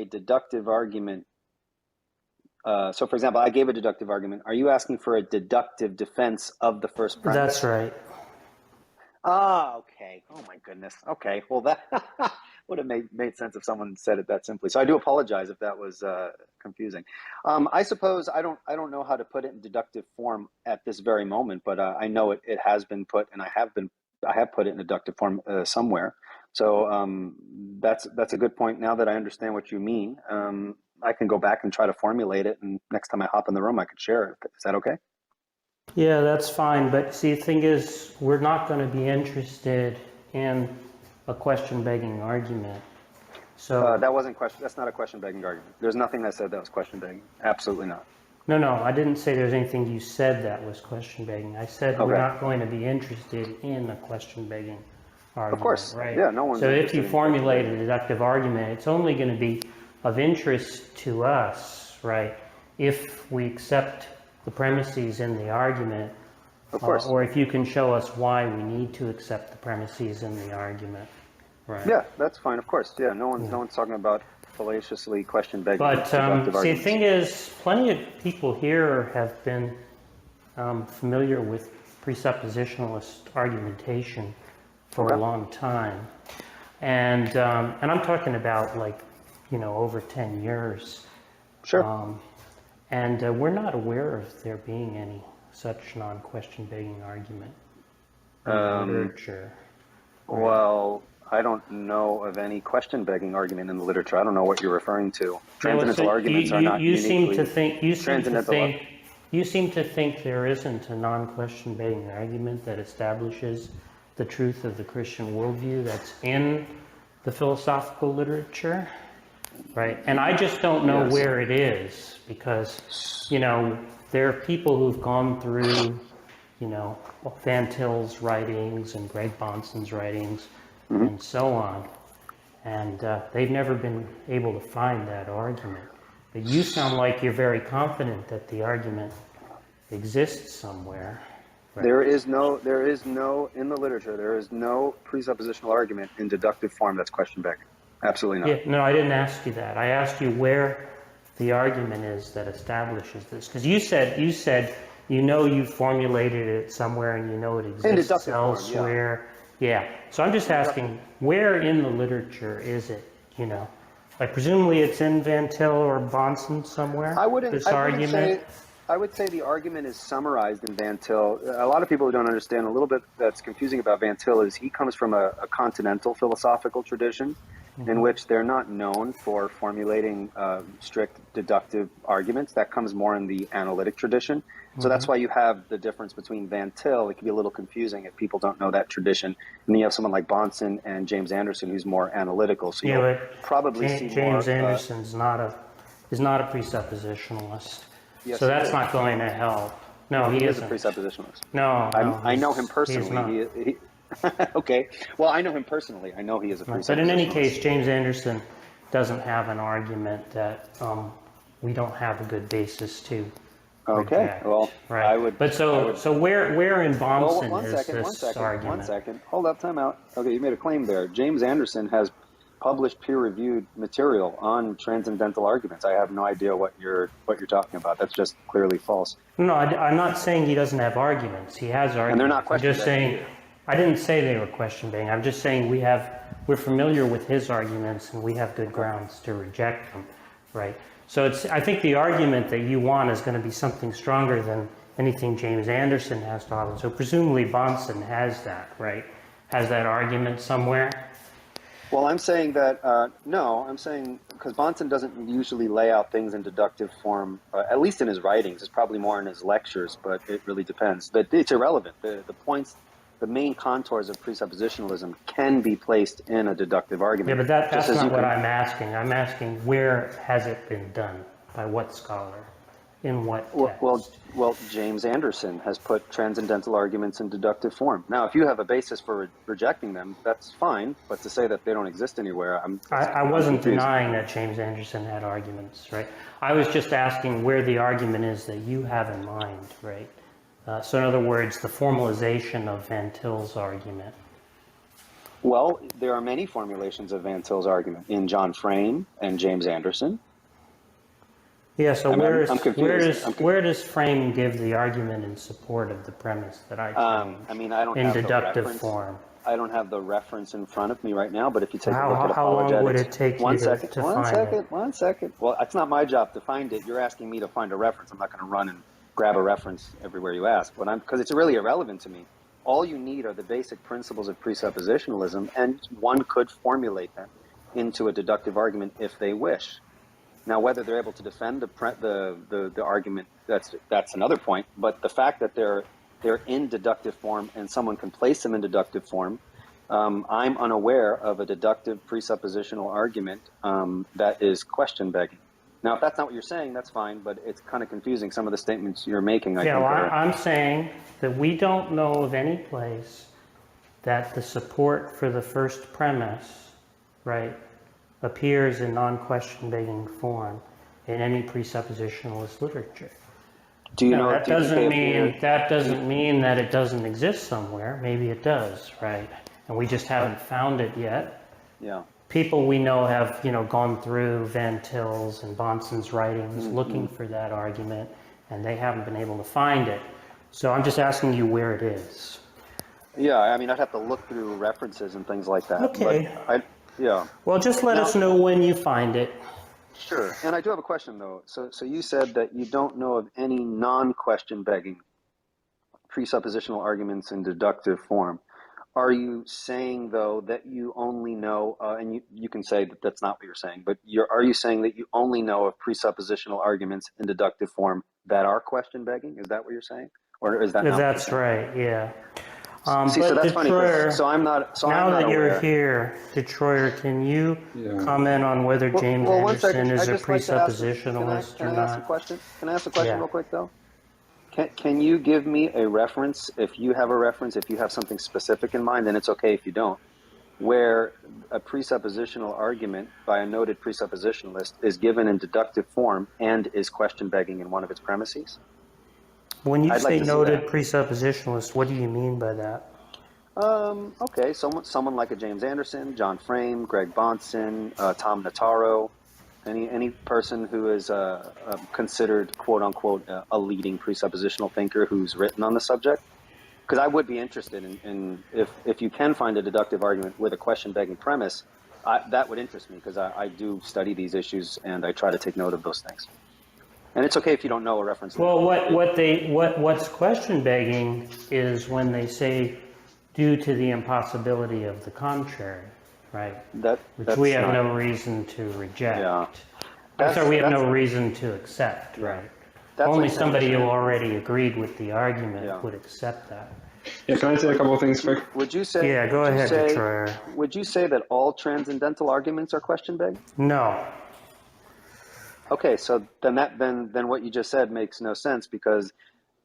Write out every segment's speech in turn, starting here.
a deductive argument, so for example, I gave a deductive argument. Are you asking for a deductive defense of the first premise? That's right. Ah, okay. Oh my goodness. Okay. Well, that would have made sense if someone said it that simply. So I do apologize if that was confusing. I suppose I don't know how to put it in deductive form at this very moment, but I know it has been put, and I have put it in deductive form somewhere. So that's a good point. Now that I understand what you mean, I can go back and try to formulate it, and next time I hop in the room, I could share it. Is that okay? Yeah, that's fine. But see, the thing is, we're not going to be interested in a question-begging argument. So That wasn't question. That's not a question-begging argument. There's nothing that said that was question-begging. Absolutely not. no, I didn't say there's anything you said that was question-begging. I said we're Okay. not going to be interested in a question-begging argument. Of course. Right? Yeah, no one's So if interested you in formulate a question-begging. deductive argument, it's only going to be of interest to us, right, if we accept the premises in the argument, Of course. or if you can show us why we need to accept the premises in the argument. Right. Yeah, that's fine. Of course. Yeah, no one's talking about fallaciously question-begging But deductive see, the arguments. thing is, plenty of people here have been familiar with presuppositionalist argumentation for a long time, and I'm talking about over 10 years. Sure. And we're not aware of there being any such non-question begging argument in the literature. Well, I don't know of any question-begging argument in the literature. I don't know what you're referring to. Transcendental arguments are not you seem uniquely to think transcendental. you seem to think there isn't a non-question begging argument that establishes the truth of the Christian worldview that's in the philosophical literature, right? And I just don't know Yes. where it is, because there are people who've gone through Van Til's writings and Greg Bonson's writings and so on, and they've never been able to find that argument. But you sound like you're very confident that the argument exists somewhere. Right? There is no, in the literature, there is no presuppositional argument in deductive form that's question-begging. Absolutely not. Yeah, no, I didn't ask you that. I asked you where the argument is that establishes this, because you said you formulated it somewhere and it exists In deductive form, elsewhere. Yeah. So I'm just asking, where in the literature is it? Presumably it's in Van Til or Bonson somewhere. I wouldn't argument. I would say the argument is summarized in Van Til. A lot of people who don't understand, a little bit that's confusing about Van Til is he comes from a continental philosophical tradition in which they're not known for formulating strict deductive arguments. That comes more in the analytic tradition. So that's why you have the difference between Van Til. It can be a little confusing if people don't know that tradition. And then you have someone like Bonson and James Anderson who's more analytical. So you'll probably see James more, Anderson's is not a presuppositionalist. Yes, so that's not going to help. No, he is a isn't. presuppositionalist. No, I know him personally. He's not. Okay. Well, I know him personally. I know he is a presuppositionalist. But in any case, James Anderson doesn't have an argument that we don't have a good basis to reject. Well, right. I would. But so where in Bonson is this argument? One second. Hold up, time out. Okay, you made a claim there. James Anderson has published peer-reviewed material on transcendental arguments. I have no idea what you're talking about. That's just clearly false. No, I'm not saying he doesn't have arguments. He has arguments. And they're not question-begging. I'm just saying, I didn't say they were question-begging. I'm just saying we're familiar with his arguments and we have good grounds to reject them, right? So I think the argument that you want is going to be something stronger than anything James Anderson has to offer. So presumably Bonson has that, right? Has that argument somewhere? Well, I'm saying that, no, I'm saying, because Bonson doesn't usually lay out things in deductive form, at least in his writings. It's probably more in his lectures, but it really depends. But it's irrelevant. The points, the main contours of presuppositionalism can be placed in a deductive argument. Yeah, but that's not what I'm asking. I'm asking, where has it been done? By what scholar? In what text? Well, James Anderson has put transcendental arguments in deductive form. Now, if you have a basis for rejecting them, that's fine. But to say that they don't exist anywhere, I wasn't denying that James Anderson had arguments, right? I was just asking where the argument is that you have in mind, right? So in other words, the formalization of Van Til's argument. Well, there are many formulations of Van Til's argument in John Frame and James Anderson. Yeah, so I'm confused. where does Frame give the argument in support of the premise that I changed I mean, I don't in have the deductive reference. form? I don't have the reference in front of me right now, but if you take a look at How long would apologetics, it take you one second, to one find it? second, one second. Well, it's not my job to find it. You're asking me to find a reference. I'm not going to run and grab a reference everywhere you ask. But because it's really irrelevant to me. All you need are the basic principles of presuppositionalism, and one could formulate them into a deductive argument if they wish. Now, whether they're able to defend the argument, that's another point. But the fact that they're in deductive form and someone can place them in deductive form, I'm unaware of a deductive presuppositional argument that is question begging. Now, if that's not what you're saying, that's fine, but it's kind of confusing. Some of the statements you're making, I Yeah, think, well, are. I'm saying that we don't know of any place that the support for the first premise, right, appears in non-question begging form in any presuppositionalist literature. Do you Now, know? that Did doesn't they mean appear? that it doesn't exist somewhere. Maybe it does, right? And we just haven't found it yet. Yeah. People we know have, gone through Van Til's and Bonson's writings looking for that argument, and they haven't been able to find it. So I'm just asking you where it is. Yeah, I mean, I'd have to look through references and things like that. Okay. Yeah. Well, just let us Now, know when you find it. sure. And I do have a question though. So you said that you don't know of any non-question begging presuppositional arguments in deductive form. Are you saying though that you only know, and you can say that that's not what you're saying, but are you saying that you only know of presuppositional arguments in deductive form that are question begging? Is that what you're saying, or is that not what you're That's saying? right, yeah. See, so But that's funny because Detroyer, I'm now not that you're aware. here, Detroyer, can you Yeah. comment on whether James Well, one Anderson second. is I a just like to ask. presuppositionalist Can or I ask a not? question? Can I ask a question Yeah. real quick though? Can you give me a reference if you have a reference, if you have something specific in mind, then it's okay if you don't, where a presuppositional argument by a noted presuppositionalist is given in deductive form and is question begging in one of its premises? When you I'd like say to see noted that. presuppositionalist, what do you mean by that? Okay, someone like a James Anderson, John Frame, Greg Bonson, Tom Notaro, any person who is considered quote unquote a leading presuppositional thinker who's written on the subject. Because I would be interested in if you can find a deductive argument with a question begging premise, that would interest me because I do study these issues and I try to take note of those things. And it's okay if you don't know a reference now. Well, what's question begging is when they say due to the impossibility of the contrary, right? Which we That's have not. no reason to reject. Yeah. I'm sorry, we have That's no reason to accept, yeah. right? That's Only like saying somebody who that. already agreed with the argument Yeah. would accept that. Yeah, can I say a couple of things quick? Would you say? Yeah, go ahead, Detroyer. Would you say that all transcendental arguments are question begging? No. Okay, so then what you just said makes no sense because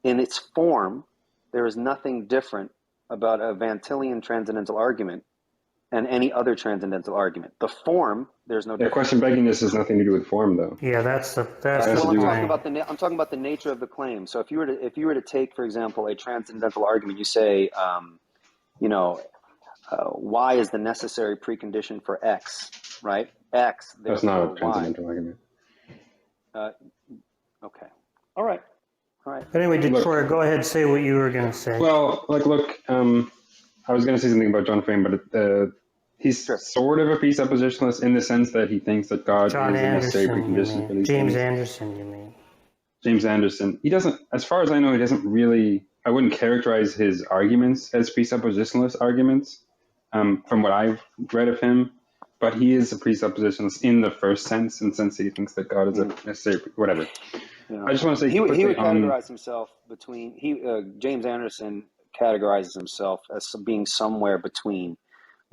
in its form there is nothing different about a Van Tillian transcendental argument and any other transcendental argument. The form, there's no Yeah, difference. question begging has nothing to do with form, though. Yeah, that's the Has to Well, do with I'm talking about the nature of the claim. So if you were to take, for example, a transcendental argument, you say, y is the necessary precondition for x, right? X, that's not therefore a y. transcendental argument. Okay. All right. All right. But anyway, Look, Detroyer, go ahead, say what you were going to say. well, look, I was going to say something about John Frame, but he's Sure. sort of a presuppositionalist in the sense that he thinks that God John is a necessary Anderson, you precondition for mean. these James things. Anderson, you mean. James Anderson, he doesn't, as far as I know, he doesn't really, I wouldn't characterize his arguments as presuppositionalist arguments from what I've read of him, but he is a presuppositionalist in the first sense, in the sense that he thinks that God is a necessary, whatever. Yeah. I just want to say He quickly would on, categorize himself James Anderson categorizes himself as being somewhere between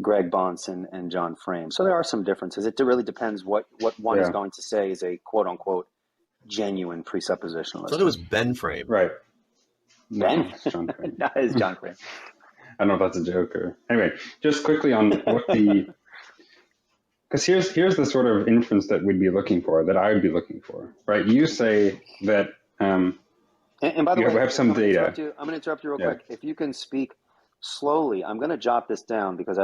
Greg Bonson and John Frame. So there are some differences. It really depends what one is yeah, going to say is a quote unquote genuine presuppositionalist. So it was Ben Frame. right. Ben? No, it's John Frame. That is John Frame. I don't know if that's a joke or, anyway, just quickly on what the, because here's the sort of inference that we'd be looking for, that I would be looking for, right? You say that And by the we way, have some data. I'm going to interrupt you real Yeah. quick. If you can speak slowly, I'm going to jot this down because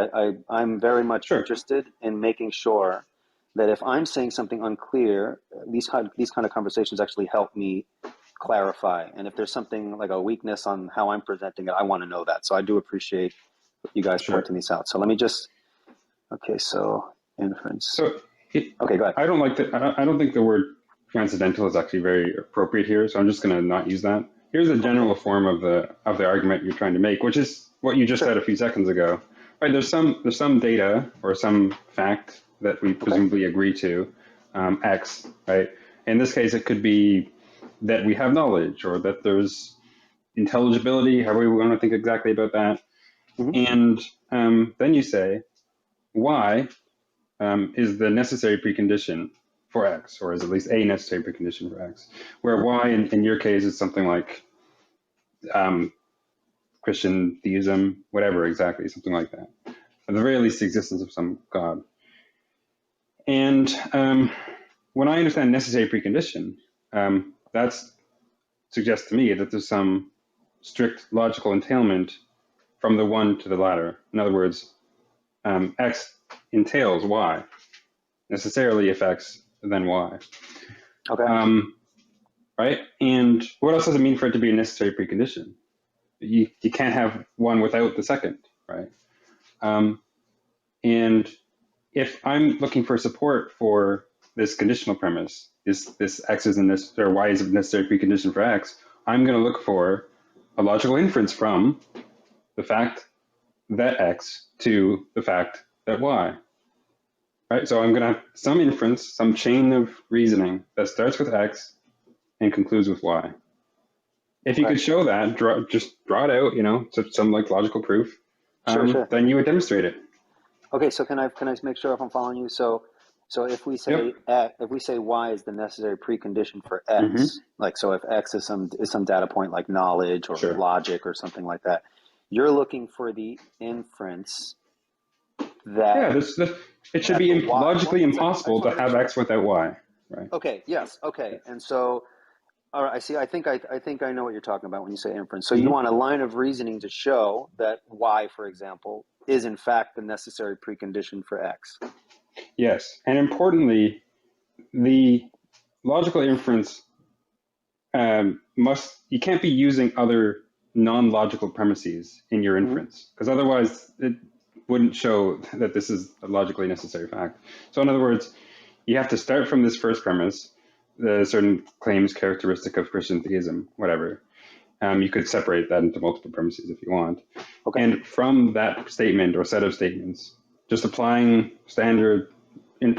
I'm very much Sure, interested in making sure that if I'm saying something unclear, these kind of conversations actually help me clarify. And if there's something like a weakness on how I'm presenting it, I want to know that. So I do appreciate you guys sure. pointing these out. So let me just, okay, so inference. So Okay, go ahead. I don't like that. I don't think the word transcendental is actually very appropriate here. So I'm just going to not use that. Here's a Okay, general form of the argument you're trying to make, which is what you just sure. said a few seconds ago. Right? There's some data or some fact that we Okay, presumably agree to, X. Right? In this case, it could be that we have knowledge or that there's intelligibility, however we want to think exactly about that. hmm, And then you say Y is the necessary precondition for X, or is at least a necessary precondition for X, where Y in your case is something like um, Christian theism, whatever exactly, something like that. At the very least, the existence of some God. And when I understand necessary precondition, that suggests to me that there's some strict logical entailment from the one to the latter. In other words, X entails Y. Necessarily, if X, then Y. okay, Um, right? And what else does it mean for it to be a necessary precondition? You can't have one without the second, right? Um, and if I'm looking for support for this conditional premise, this X is a necessary, or Y is a necessary precondition for X, I'm going to look for a logical inference from the fact that X to the fact that Y. Right? So I'm going to have some inference, some chain of reasoning that starts with X and concludes with Y. If you okay. could show that, just draw it out, some like logical proof, Sure, sure. then you would demonstrate it. Okay, so can I make sure if I'm following you? So Yep. if we say Y is the necessary precondition for Hmm. X, like so if X is some data point like knowledge or Sure. logic or something like that, you're looking for the inference that Yeah, it should at the be Y. Hold logically on one second. I just impossible want to to make have sure. X without Y, right? Okay, yes, okay. And so all right, I see. I think I know what you're talking about when you say inference. So you Hmm. want a line of reasoning to show that Y, for example, is in fact the necessary precondition for X. Yes, and importantly, the logical inference you can't be using other non-logical premises in your Hmm. inference, because otherwise it wouldn't show that this is a logically necessary fact. So in other words, you have to start from this first premise, the certain claims characteristic of Christian theism, whatever. You could separate that into multiple premises if you want. Okay. And from that statement or set of statements, just applying standard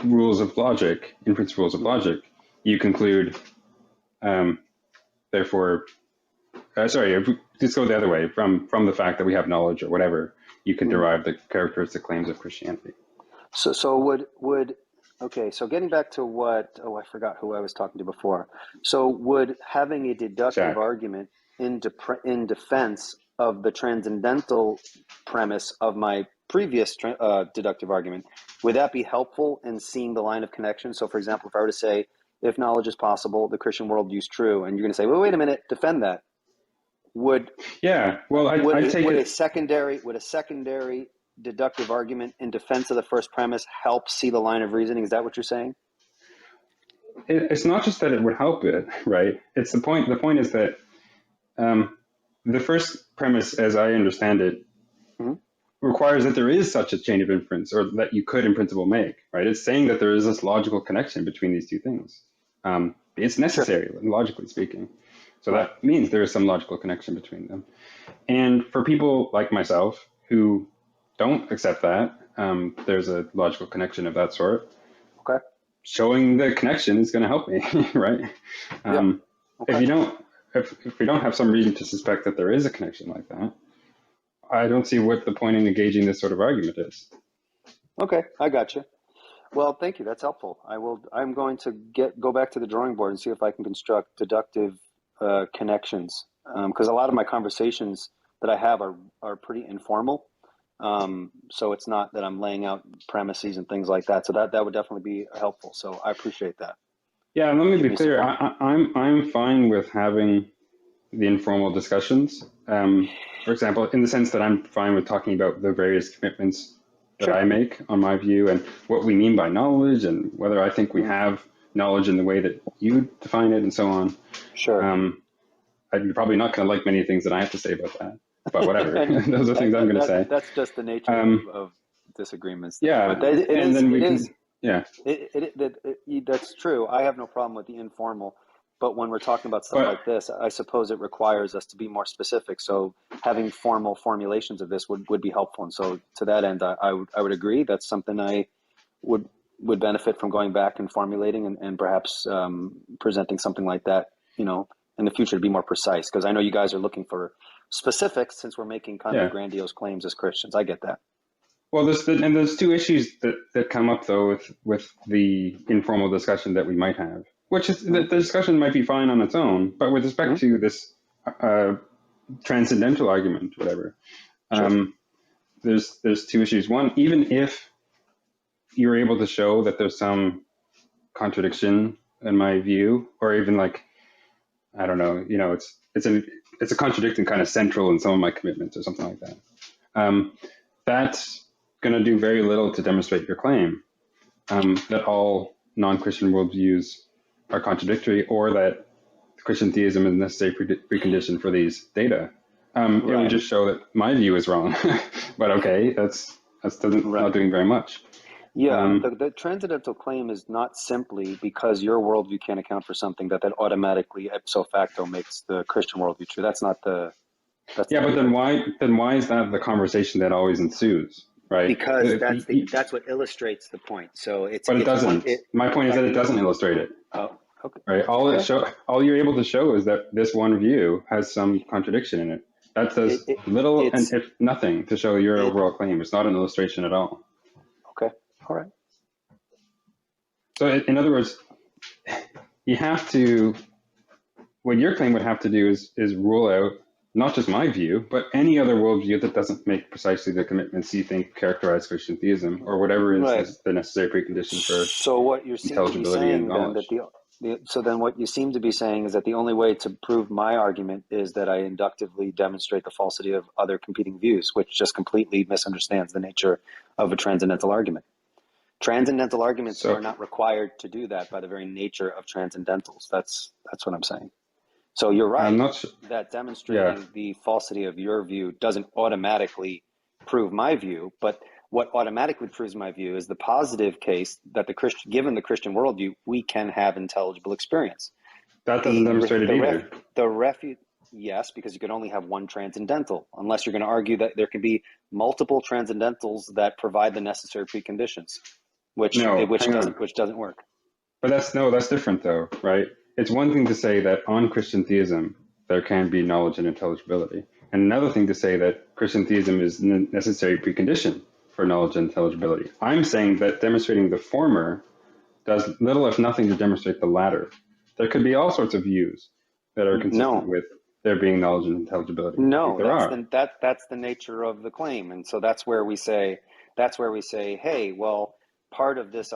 rules of logic, inference rules of Hmm. logic, you conclude, um, therefore, sorry, if we just go the other way, from the fact that we have knowledge or whatever, you can Hmm. derive the characteristic claims of Christianity. So would okay. So getting back to what I forgot who I was talking to before. So would having a deductive Jack. argument in defense of the transcendental premise of my previous deductive argument, would that be helpful in seeing the line of connection? So, for example, if I were to say, if knowledge is possible, the Christian worldview is true, and you're going to say, well, wait a minute, defend that. Would Yeah, well, I take would it. a secondary deductive argument in defense of the first premise help see the line of reasoning? Is that what you're saying? It's not just that it would help it, right? It's the point. The point is that um, the first premise, as I understand it, Mm-hmm. requires that there is such a chain of inference, or that you could, in principle, make. Right? It's saying that there is this logical connection between these two things. It's Sure. necessary, logically speaking. So Right. that means there is some logical connection between them. And for people like myself who don't accept that, there's a logical connection of that sort. Okay. Showing the connection is going to help me, right? Yeah. Um, if Okay. you don't, if we don't have some reason to suspect that there is a connection like that, I don't see what the point in engaging this sort of argument is. Okay. I got you. Well, thank you. That's helpful. I'm going to go back to the drawing board and see if I can construct deductive connections. Because a lot of my conversations that I have are pretty informal. So it's not that I'm laying out premises and things like that. So that would definitely be helpful. So I appreciate that. Yeah, and let me Give be me some clear. fun. I'm fine with having the informal discussions. For example, in the sense that I'm fine with talking about the various commitments that Sure. I make on my view and what we mean by knowledge and whether I think we have knowledge in the way that you define it and so on. Sure. You're probably not going to like many things that I have to say about that, but whatever. And Those are things I'm going to say. that's just the nature Um, of disagreements. yeah, But it and is, then we it can, is, yeah. that's true. I have no problem with the informal, but when we're talking about stuff But like this, I suppose it requires us to be more specific. So having formal formulations of this would be helpful. And so to that end, I would agree. That's something I would would benefit from going back and formulating and perhaps presenting something like that, in the future to be more precise. Because I know you guys are looking for specifics since we're making kind of yeah, grandiose claims as Christians. I get that. well, there's two issues that come up though with the informal discussion that we might have, which is Mm-hmm. that the discussion might be fine on its own, but with respect Mm-hmm. to this uh, transcendental argument, whatever, Sure. there's two issues. One, even if you're able to show that there's some contradiction in my view, or even like I don't know, it's a contradicting kind of central in some of my commitments or something like that. That's going to do very little to demonstrate your claim that all non-Christian worldviews are contradictory, or that Christian theism is a necessary precondition for these data. It would Right. just show that my view is wrong. But okay, that's Right. not doing very much. Yeah, Um, the transcendental claim is not simply because your worldview can't account for something that automatically ipso facto makes the Christian worldview true. That's yeah, not but the argument. then why is that the conversation that always ensues, right? Because that's what illustrates the point. So it's But it it's one doesn't. My point is that it doesn't illustrate it, oh, okay. right? Okay. All you're able to show is that this one view has some contradiction in it. That It, does it little and it's if nothing to show your it overall claim. It's not an illustration at all. okay. All right. So in other words, you have to. What your claim would have to do is rule out not just my view, but any other worldview that doesn't make precisely the commitments you think characterize Christian theism, or whatever is Right. the necessary precondition for So what you seem to be intelligibility and saying then that knowledge. so then what you seem to be saying is that the only way to prove my argument is that I inductively demonstrate the falsity of other competing views, which just completely misunderstands the nature of a transcendental argument. Transcendental arguments are So not required to do that by the very nature of transcendentals. That's what I'm saying. So you're I'm right not sure. that Yeah, demonstrating the falsity of your view doesn't automatically prove my view, but what automatically proves my view is the positive case that given the Christian worldview, we can have intelligible experience. that doesn't The demonstrate it the ref either. the refu Yes, because you can only have one transcendental, unless you're going to argue that there can be multiple transcendentals that provide the necessary preconditions, which No, which hang on. doesn't work. But that's different though, right? It's one thing to say that on Christian theism there can be knowledge and intelligibility, and another thing to say that Christian theism is a necessary precondition for knowledge and intelligibility. I'm saying that demonstrating the former does little if nothing to demonstrate the latter. There could be all sorts of views that are consistent No, with there being knowledge and intelligibility. I think No, there are. that's the nature of the claim, and so that's where we say, hey, well, part of this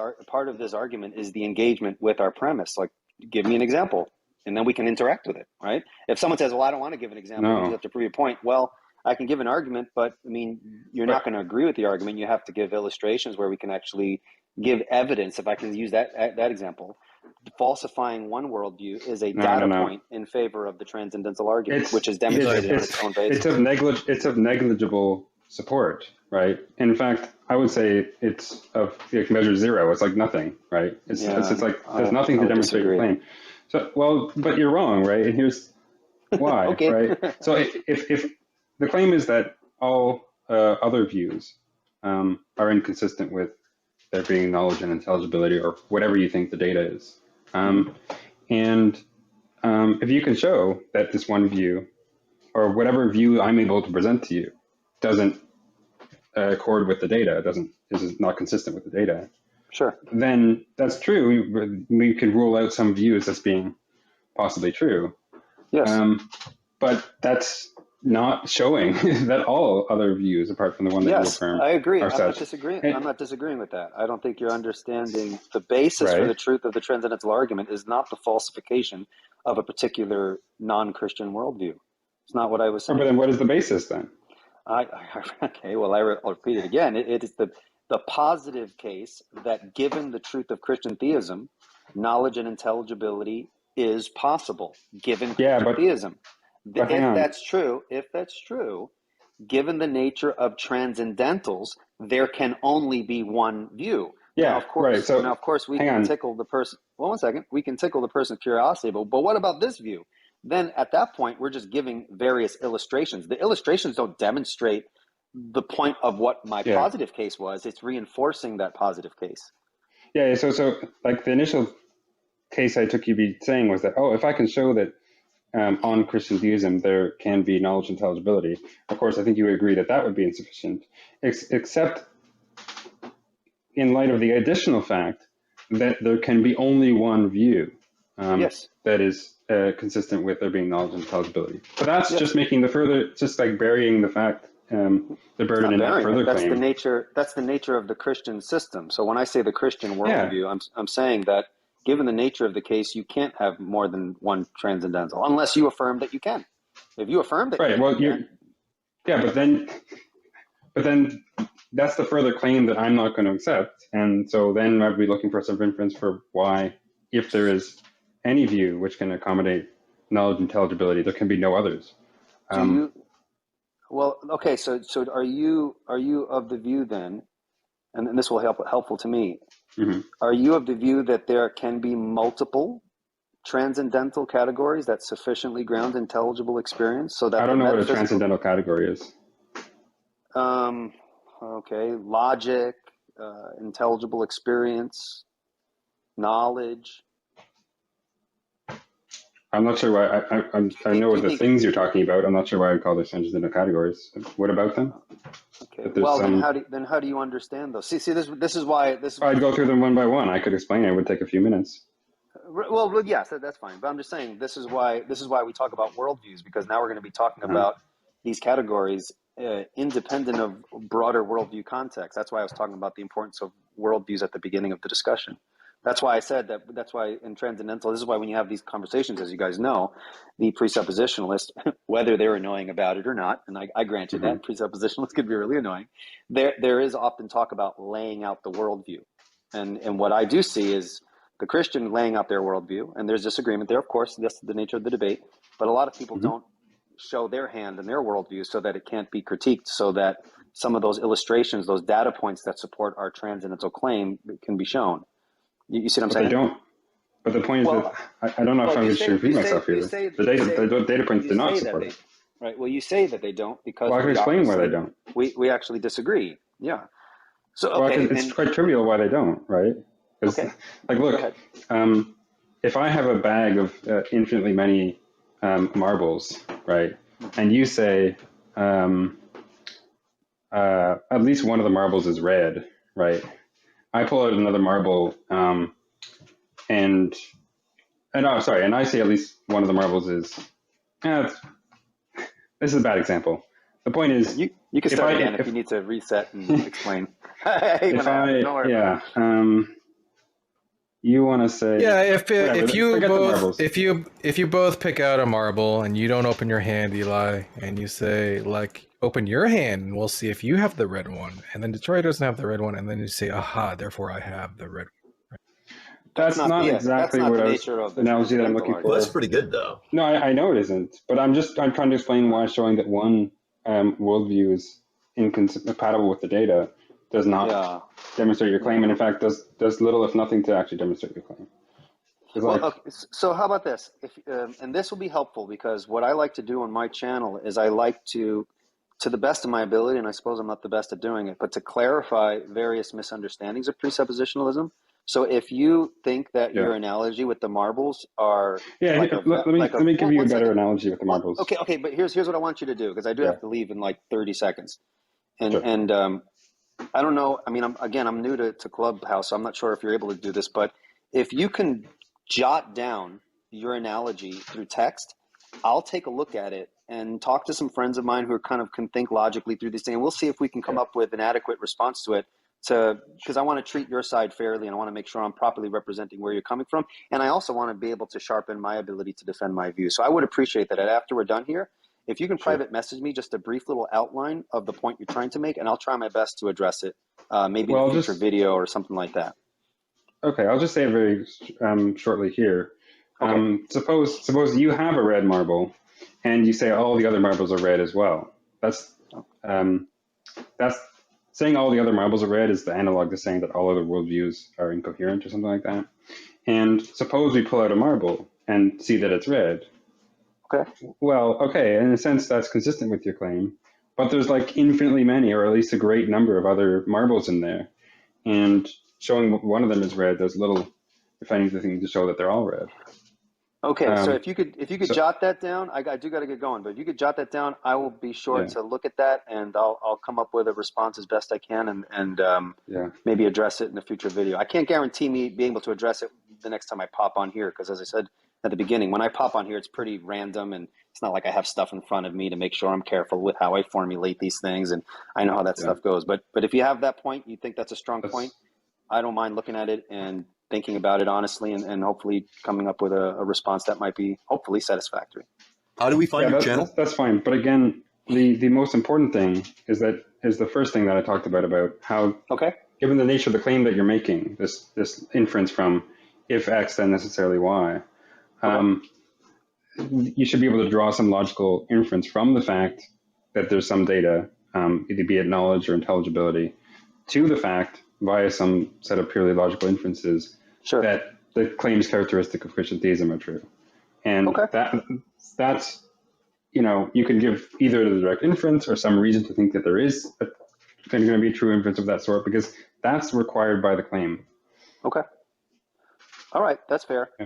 argument is the engagement with our premise. Like, give me an example, and then we can interact with it, right? If someone says, well, I don't want to give an example, you just No, have to prove your point. Well, I can give an argument, but I mean, you're not but going to agree with the argument. You have to give illustrations where we can actually give evidence. If I can use that example, falsifying one worldview is a no, no, data no. point in favor of the transcendental argument, which is Right. demonstrated on its own basis. It's of negligible support, right? In fact, I would say it's of like measure zero. It's like nothing, right? Yeah, It's like there's I nothing to would demonstrate your disagree. claim. So well, but you're wrong, right? And here's why, Okay. right? So if the claim is that all other views are inconsistent with there being knowledge and intelligibility or whatever you think the data is, Mhm. and if you can show that this one view or whatever view I'm able to present to you doesn't accord with the data, is not consistent with the data, Sure. then that's true. We could rule out some views as being possibly true, Yes. but that's not showing that all other views, apart from the one that you Yes, affirm, I agree. are such. I'm And, not disagreeing with that. I don't think you're understanding the basis for right? the truth of the transcendental argument is not the falsification of a particular non-Christian worldview. It's not what I was Oh, but saying. then what is the basis then? Okay, well, I'll repeat it again. It is the positive case that given the truth of Christian theism, knowledge and intelligibility is possible given Yeah, Christian theism. but hang If on. that's true, given the nature of transcendentals, there can only be one view. Yeah, right. Now So of course, we hang can on. tickle the person. Well, one second, we can tickle the person's curiosity, but what about this view? Then at that point, we're just giving various illustrations. The illustrations don't demonstrate the point of what my Yeah. positive case was. It's reinforcing that positive case. Yeah. So like the initial case I took you be saying was that, oh, if I can show that on Christian theism there can be knowledge intelligibility, of course, I think you would agree that that would be insufficient, except in light of the additional fact that there can be only one view Yes. that is consistent with there being knowledge and intelligibility. But that's Yes. just making the further, just like burying the fact, the It's burden not in that varying it. further claim. That's the nature of the Christian system. So when I say the Christian Yeah, worldview, I'm saying that given the nature of the case, you can't have more than one transcendental unless you affirm that you can. If you affirm right. that you Well, can, yeah, but then that's the further claim that I'm not going to accept. And so then I'd be looking for some inference for why, if there is any view which can accommodate knowledge intelligibility, there can be no others. do Um, you? Well, okay. So are you of the view then, and this will helpful to me. mhm. Are you of the view that there can be multiple transcendental categories that sufficiently ground intelligible experience so I that the don't know what a metaphysical, transcendental category is. um, okay, logic, intelligible experience, knowledge. I'm not sure why. I know Do you the think? things you're talking about. I'm not sure why I call this transcendental categories. What about them? Okay, That there's well then some. how do you understand those? See this is why this. I'd go through them one by one. I could explain it. It would take a few minutes. Well, yes, that's fine. But I'm just saying this is why we talk about worldviews, because now we're going to be talking Uh-huh. about these categories independent of broader worldview context. That's why I was talking about the importance of worldviews at the beginning of the discussion. That's why I said that. That's why in transcendental, this is why when you have these conversations, as you guys know, the presuppositionalists, whether they're annoying about it or not, and I grant you Mm-hmm. that presuppositionalists could be really annoying. There is often talk about laying out the worldview, and what I do see is the Christian laying out their worldview, and there's disagreement there, of course. That's the nature of the debate. But a lot of people Mm-hmm. don't show their hand and their worldview so that it can't be critiqued, so that some of those illustrations, those data points that support our transcendental claim can be shown. You see what I'm But they saying? don't. But the point is that Well, I don't know if well, I'm just repeating myself here. The data points you do not say that support they, it. right? Well, you say that they don't Well, because I can we explain why they obviously don't. we actually disagree. Yeah. So Well, okay, it's and quite trivial why they don't, right? Because, okay, like, go look, ahead. if I have a bag of infinitely many marbles, right, Mm-hmm. and you say at least one of the marbles is red, right? I pull out another marble, and oh, sorry, and I say at least one of the marbles is. Eh, this is a bad example. The point Yeah, is, you can if start I again if you need to reset and explain. I hate when if that happens. I Don't worry about it. yeah, you want to say Yeah, whatever. if you Forget the both marbles. if you both pick out a marble and you don't open your hand, Eli, and you say like open your hand and we'll see if you have the red one, and then Detroit doesn't have the red one, and then you say aha, therefore I have the red one. That's not That's exactly not what the I was nature of the analogy that I'm transcendental looking Well, argument. that's for. pretty good, though. No, I know it isn't, but I'm trying to explain why showing that one worldview is incompatible with the data does not Yeah, demonstrate your claim, yeah. and in fact does little if nothing to actually demonstrate your claim. It's Well, like okay, so how about this? If and this will be helpful because what I like to do on my channel is I like to the best of my ability, and I suppose I'm not the best at doing it, but to clarify various misunderstandings of presuppositionalism. So if you think that yeah your analogy with the marbles are yeah. like Let me give you a one better second. analogy with the Well, marbles. okay, but here's what I want you to do because I do Yeah, have to leave in like 30 seconds. And sure. and I don't know. I mean, I'm new to Clubhouse, so I'm not sure if you're able to do this, but if you can jot down your analogy through text, I'll take a look at it and talk to some friends of mine who are kind of can think logically through these things. And we'll see if we can come Yeah. up with an adequate response to it. Because I want to treat your side fairly and I want to make sure I'm properly representing where you're coming from. And I also want to be able to sharpen my ability to defend my view. So I would appreciate that after we're done here, if you can Sure. private message me just a brief little outline of the point you're trying to make, and I'll try my best to address it, maybe in Well, a I'll future just video or something like that. okay. I'll just say it very shortly here. Okay. Suppose you have a red marble, and you say all the other marbles are red as well. Um, that's saying all the other marbles are red is the analog to saying that all other worldviews are incoherent or something like that. And suppose we pull out a marble and see that it's red. Okay. Well, okay, in a sense that's consistent with your claim, but there's like infinitely many, or at least a great number of other marbles in there. And showing one of them is red, there's little, if anything, to show that they're all red. Okay, so if you could So jot that down, I do got to get going, but if you could jot that down, I will be sure yeah, to look at that, and I'll come up with a response as best I can, and yeah, maybe address it in a future video. I can't guarantee me being able to address it the next time I pop on here, because as I said at the beginning, when I pop on here, it's pretty random, and it's not like I have stuff in front of me to make sure I'm careful with how I formulate these things, and I know how that yeah. stuff goes. But if you have that point, you think that's a strong point, That's I don't mind looking at it and thinking about it honestly, and hopefully coming up with a response that might be hopefully satisfactory. How do we find yeah, your that, channel? that's fine. But again, the most important thing is the first thing that I talked about how Okay. given the nature of the claim that you're making, this inference from if X then necessarily Y, Okay. you should be able to draw some logical inference from the fact that there's some data, either be it knowledge or intelligibility, to the fact via some set of purely logical inferences Sure. that the claims characteristic of Christian theism are true. And Okay. that's, you can give either the direct inference or some reason to think that there is going to be a true inference of that sort, because that's required by the claim. Okay. All right. That's fair.